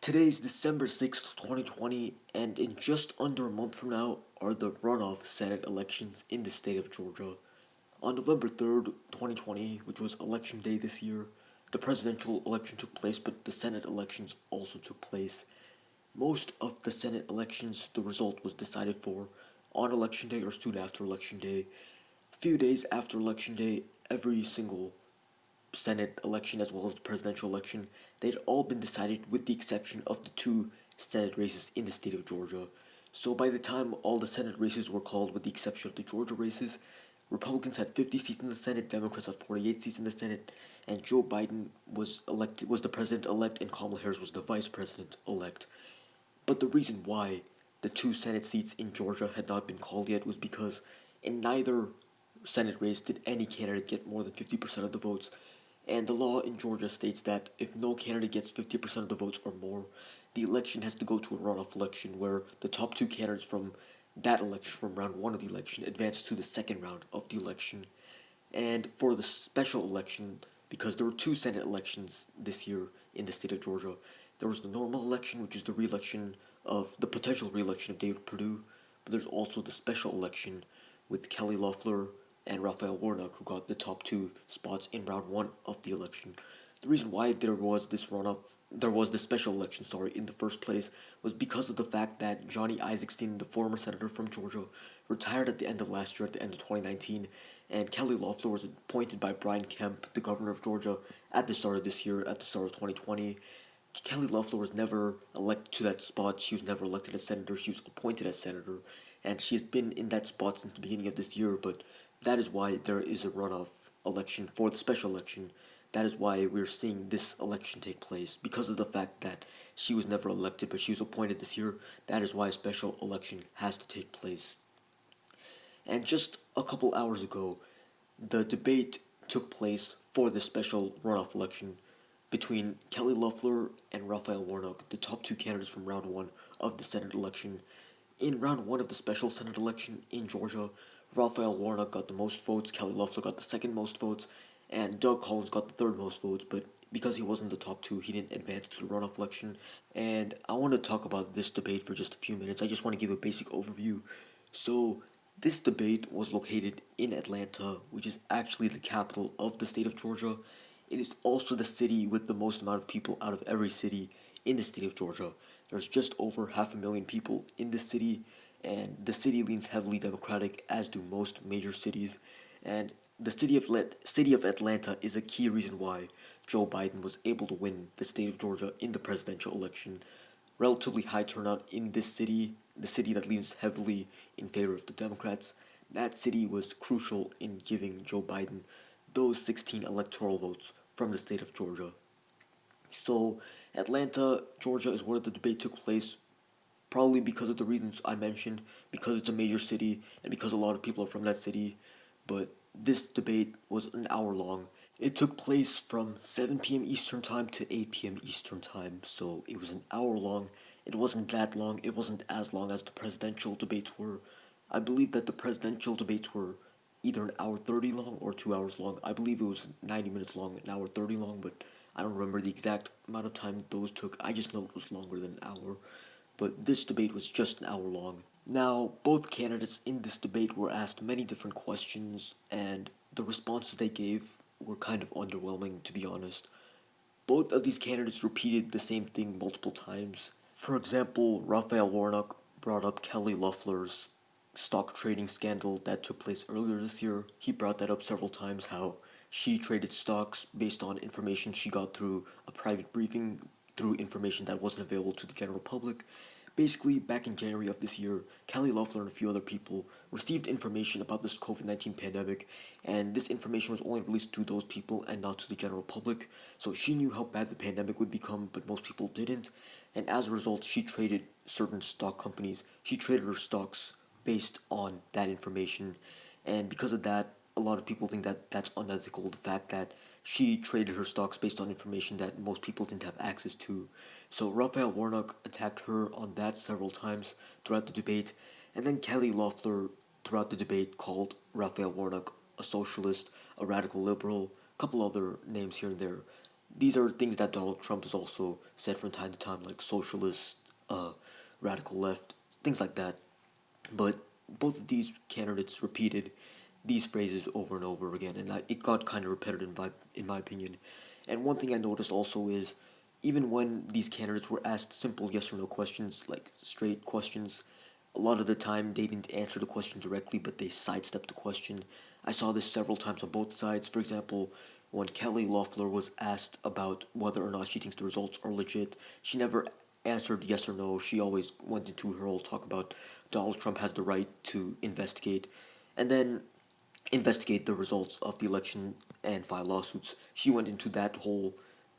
Today's December 6th, 2020, and in just under a month from now are the runoff Senate elections in the state of Georgia. On November 3rd, 2020, which was election day this year, the presidential election took place, but the Senate elections also took place. Most of the Senate elections, the result was decided for on election day or soon after election day. A few days after election day, every single Senate election as well as the presidential election, they'd all been decided with the exception of the two Senate races in the state of Georgia. So by the time all the Senate races were called, with the exception of the Georgia races, Republicans had 50 seats in the Senate, Democrats had 48 seats in the Senate, and Joe Biden was the president elect and Kamala Harris was the vice president elect. But the reason why the two Senate seats in Georgia had not been called yet was because in neither Senate race did any candidate get more than 50% of the votes. And the law in Georgia states that if no candidate gets 50% of the votes or more, the election has to go to a runoff election where the top two candidates from that election, from round one of the election, advance to the second round of the election. And for the special election, because there were two Senate elections this year in the state of Georgia, there was the normal election, which is the re-election of the potential re-election of David Perdue, but there's also the special election with Kelly Loeffler and Raphael Warnock, who got the top two spots in round one of the election. The reason why there was this special election, in the first place, was because of the fact that Johnny Isakson, the former senator from Georgia, retired at the end of last year, at the end of 2019, and Kelly Loeffler was appointed by Brian Kemp, the governor of Georgia, at the start of this year, at the start of 2020. Kelly Loeffler was never elected to that spot. She was never elected as senator. She was appointed as senator, and she has been in that spot since the beginning of this year. But that is why there is a runoff election for the special election. That is why we're seeing this election take place, because of the fact that she was never elected, but she was appointed this year. That is why a special election has to take place. And just a couple hours ago, the debate took place for the special runoff election between Kelly Loeffler and Raphael Warnock, the top two candidates from round one of the Senate election. In round one of the special Senate election in Georgia, Raphael Warnock got the most votes, Kelly Loeffler got the second most votes, and Doug Collins got the third most votes, but because he wasn't the top two, he didn't advance to the runoff election. And I want to talk about this debate for just a few minutes. I just want to give a basic overview. So, this debate was located in Atlanta, which is actually the capital of the state of Georgia. It is also the city with the most amount of people out of every city in the state of Georgia. There's just over 500,000 people in the city, and the city leans heavily Democratic, as do most major cities. And the city of Atlanta is a key reason why Joe Biden was able to win the state of Georgia in the presidential election. Relatively high turnout in this city, the city that leans heavily in favor of the Democrats. That city was crucial in giving Joe Biden those 16 electoral votes from the state of Georgia. So, Atlanta, Georgia is where the debate took place, probably because of the reasons I mentioned, because it's a major city, and because a lot of people are from that city. But this debate was an hour long. It took place from 7 p.m. Eastern Time to 8 p.m. Eastern Time, so it was an hour long. It wasn't that long, it wasn't as long as the presidential debates were. I believe that the presidential debates were either an hour 30 long or 2 hours long. I believe it was 90 minutes long, an hour 30 long, but I don't remember the exact amount of time those took. I just know it was longer than an hour. But this debate was just an hour long. Now, both candidates in this debate were asked many different questions, and the responses they gave were kind of underwhelming, to be honest. Both of these candidates repeated the same thing multiple times. For example, Raphael Warnock brought up Kelly Loeffler's stock trading scandal that took place earlier this year. He brought that up several times, how she traded stocks based on information she got through a private briefing, through information that wasn't available to the general public. Basically, back in January of this year, Kelly Loeffler and a few other people received information about this COVID 19 pandemic, and this information was only released to those people and not to the general public. So she knew how bad the pandemic would become, but most people didn't. And as a result, she traded certain stock companies. She traded her stocks based on that information. And because of that, a lot of people think that that's unethical. The fact that she traded her stocks based on information that most people didn't have access to. So Raphael Warnock attacked her on that several times throughout the debate, and then Kelly Loeffler throughout the debate called Raphael Warnock a socialist, a radical liberal, a couple other names here and there. these are things that Donald Trump has also said from time to time, like socialist, radical left, things like that. But both of these candidates repeated these phrases over and over again, and it got kind of repetitive in my opinion. And one thing I noticed also is even when these candidates were asked simple yes or no questions, like straight questions, a lot of the time they didn't answer the question directly, but they sidestepped the question. I saw this several times on both sides. For example, when Kelly Loeffler was asked about whether or not she thinks the results are legit, she never answered yes or no. She always went into her whole talk about Donald Trump has the right to investigate, and then investigate the results of the election and file lawsuits. She went into that whole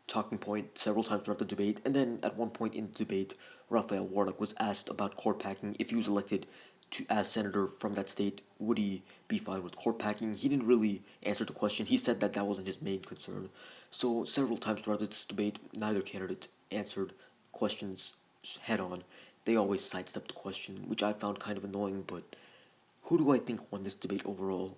talking point several times throughout the debate, and then at one point in the debate, Raphael Warnock was asked about court packing. If he was elected to as senator from that state, would he be fine with court packing? He didn't really answer the question. He said that that wasn't his main concern. So several times throughout this debate, neither candidate answered questions head on. They always sidestepped the question, which I found kind of annoying. But who do I think won this debate overall?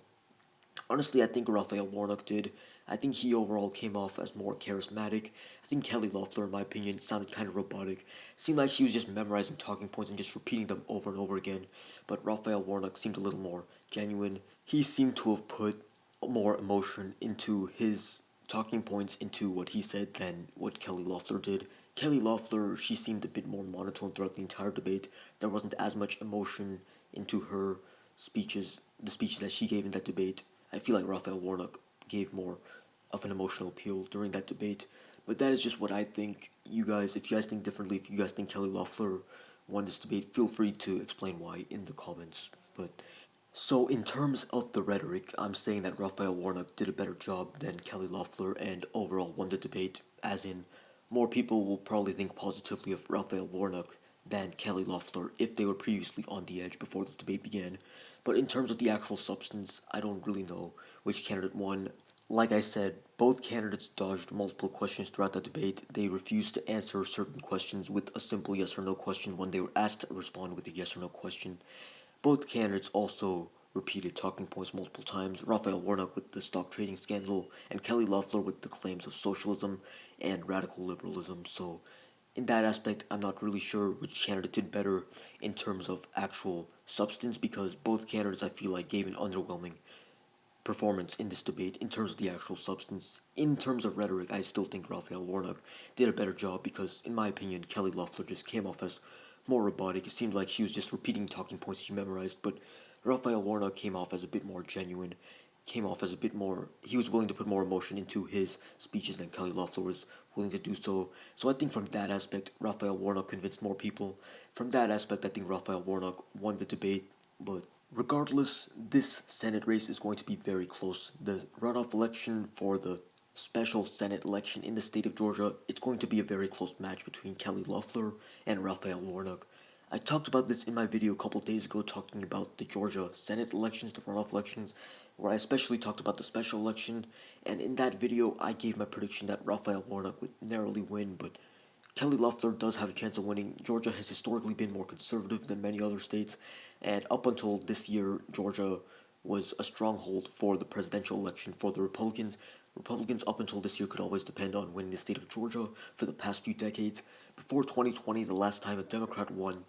Honestly, I think Raphael Warnock did. I think he overall came off as more charismatic. I think Kelly Loeffler, in my opinion, sounded kind of robotic. Seemed like she was just memorizing talking points and just repeating them over and over again. But Raphael Warnock seemed a little more genuine. He seemed to have put more emotion into his talking points, into what he said, than what Kelly Loeffler did. Kelly Loeffler, she seemed a bit more monotone throughout the entire debate. There wasn't as much emotion into her speeches, the speeches that she gave in that debate. I feel like Raphael Warnock gave more of an emotional appeal during that debate. But that is just what I think. You guys, if you guys think differently, if you guys think Kelly Loeffler won this debate, feel free to explain why in the comments. But so, in terms of the rhetoric, I'm saying that Raphael Warnock did a better job than Kelly Loeffler and overall won the debate, as in, more people will probably think positively of Raphael Warnock than Kelly Loeffler if they were previously on the edge before this debate began. But in terms of the actual substance, I don't really know which candidate won. Like I said, both candidates dodged multiple questions throughout the debate. They refused to answer certain questions with a simple yes or no question when they were asked to respond with a yes or no question. Both candidates also repeated talking points multiple times, Raphael Warnock with the stock trading scandal, and Kelly Loeffler with the claims of socialism and radical liberalism. So, in that aspect, I'm not really sure which candidate did better in terms of actual substance because both candidates, I feel like, gave an underwhelming performance in this debate in terms of the actual substance. In terms of rhetoric, I still think Raphael Warnock did a better job because, in my opinion, Kelly Loeffler just came off as more robotic. It seemed like she was just repeating talking points she memorized, but Raphael Warnock came off as a bit more genuine, came off as a bit more. He was willing to put more emotion into his speeches than Kelly Loeffler was willing to do so. So I think from that aspect, Raphael Warnock convinced more people. From that aspect, I think Raphael Warnock won the debate, but regardless, this Senate race is going to be very close. The runoff election for the special Senate election in the state of Georgia, it's going to be a very close match between Kelly Loeffler and Raphael Warnock. I talked about this in my video a couple days ago talking about the Georgia Senate elections, the runoff elections, where I especially talked about the special election, and in that video I gave my prediction that Raphael Warnock would narrowly win, but Kelly Loeffler does have a chance of winning. Georgia has historically been more conservative than many other states, and up until this year, Georgia was a stronghold for the presidential election for the Republicans. Republicans up until this year could always depend on winning the state of Georgia for the past few decades. Before 2020, the last time a Democrat won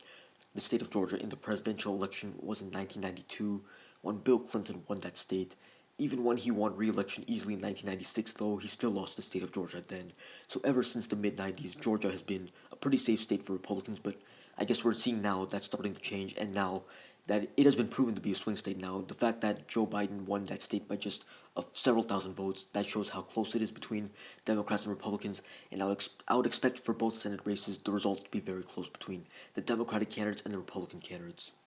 the state of Georgia in the presidential election was in 1992 when Bill Clinton won that state. Even when he won re-election easily in 1996, though, he still lost the state of Georgia then. So ever since the mid-90s, Georgia has been a pretty safe state for Republicans, but I guess we're seeing now that's starting to change, and now that it has been proven to be a swing state now, the fact that Joe Biden won that state by just several thousand votes, that shows how close it is between Democrats and Republicans, and I would expect for both Senate races the results to be very close between the Democratic candidates and the Republican candidates.